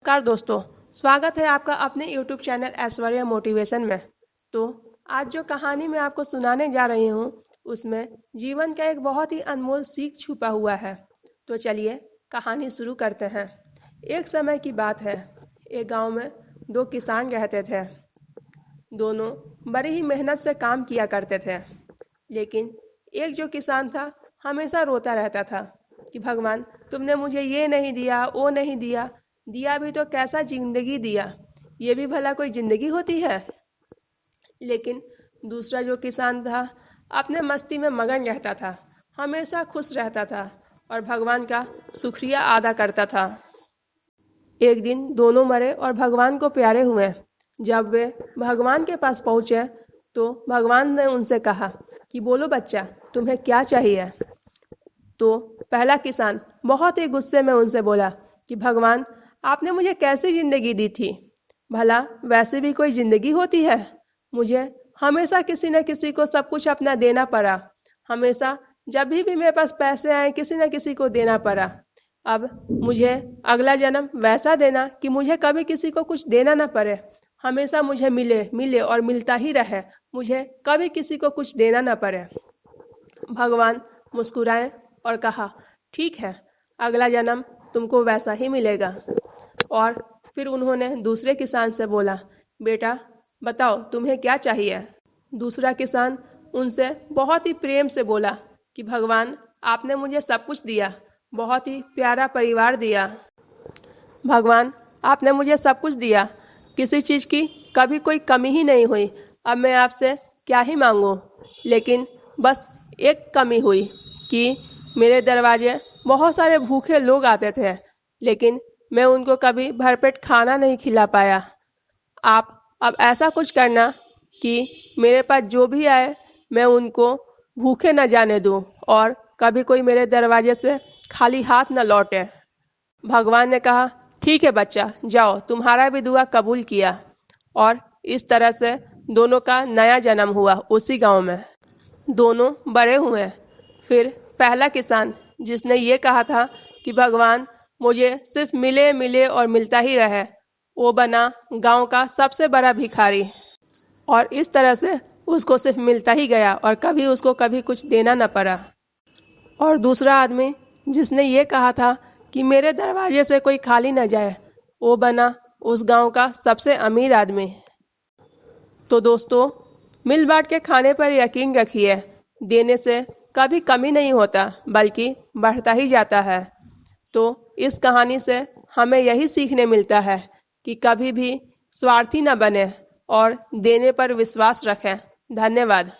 नमस्कार दोस्तों, स्वागत है आपका अपने YouTube चैनल ऐश्वर्या मोटिवेशन में। तो आज जो कहानी मैं आपको सुनाने जा रही हूँ, उसमें जीवन का एक बहुत ही अनमोल सीख छुपा हुआ है। तो चलिए कहानी शुरू करते हैं। एक समय की बात है, एक गांव में दो किसान रहते थे। दोनों बड़ी ही मेहनत से काम किया करते थे, लेकिन एक जो किसान था हमेशा रोता रहता था कि भगवान तुमने मुझे ये नहीं दिया, वो नहीं दिया, दिया भी तो कैसा जिंदगी दिया, ये भी भला कोई जिंदगी होती है। लेकिन दूसरा जो किसान था अपने मस्ती में मगन रहता था, हमेशा खुश रहता था और भगवान का शुक्रिया अदा करता था। एक दिन दोनों मरे और भगवान को प्यारे हुए। जब वे भगवान के पास पहुंचे तो भगवान ने उनसे कहा कि बोलो बच्चा, तुम्हें क्या चाहिए। तो पहला किसान बहुत ही गुस्से में उनसे बोला कि भगवान आपने मुझे कैसी जिंदगी दी थी, भला वैसे भी कोई जिंदगी होती है। मुझे हमेशा किसी न किसी को सब कुछ अपना देना पड़ा, हमेशा जब भी मेरे पास पैसे आए किसी न किसी को देना पड़ा। अब मुझे अगला जन्म वैसा देना कि मुझे कभी किसी को कुछ देना ना पड़े, हमेशा मुझे मिले मिले और मिलता ही रहे, मुझे कभी किसी को कुछ देना ना पड़े। भगवान मुस्कुराए और कहा ठीक है, अगला जन्म तुमको वैसा ही मिलेगा। और फिर उन्होंने दूसरे किसान से बोला, बेटा बताओ तुम्हें क्या चाहिए। दूसरा किसान उनसे बहुत ही प्रेम से बोला कि भगवान आपने मुझे सब कुछ दिया, बहुत ही प्यारा परिवार दिया। भगवान आपने मुझे सब कुछ दिया, किसी चीज़ की कभी कोई कमी ही नहीं हुई। अब मैं आपसे क्या ही मांगूं, लेकिन बस एक कमी हुई कि मेरे दरवाजे बहुत सारे भूखे लोग आते थे, लेकिन मैं उनको कभी भरपेट खाना नहीं खिला पाया। आप अब ऐसा कुछ करना कि मेरे पास जो भी आए मैं उनको भूखे न जाने दूं और कभी कोई मेरे दरवाजे से खाली हाथ न लौटे। भगवान ने कहा ठीक है बच्चा, जाओ, तुम्हारा भी दुआ कबूल किया। और इस तरह से दोनों का नया जन्म हुआ उसी गांव में। दोनों बड़े हुए। फिर पहला किसान जिसने ये कहा था कि भगवान मुझे सिर्फ मिले मिले और मिलता ही रहे, वो बना गांव का सबसे बड़ा भिखारी। और इस तरह से उसको सिर्फ मिलता ही गया और कभी उसको कभी कुछ देना न पड़ा। और दूसरा आदमी जिसने ये कहा था कि मेरे दरवाजे से कोई खाली न जाए, वो बना उस गांव का सबसे अमीर आदमी। तो दोस्तों, मिल बांट के खाने पर यकीन रखिए, देने से कभी कमी नहीं होता बल्कि बढ़ता ही जाता है। तो इस कहानी से हमें यही सीखने मिलता है कि कभी भी स्वार्थी न बने और देने पर विश्वास रखें। धन्यवाद।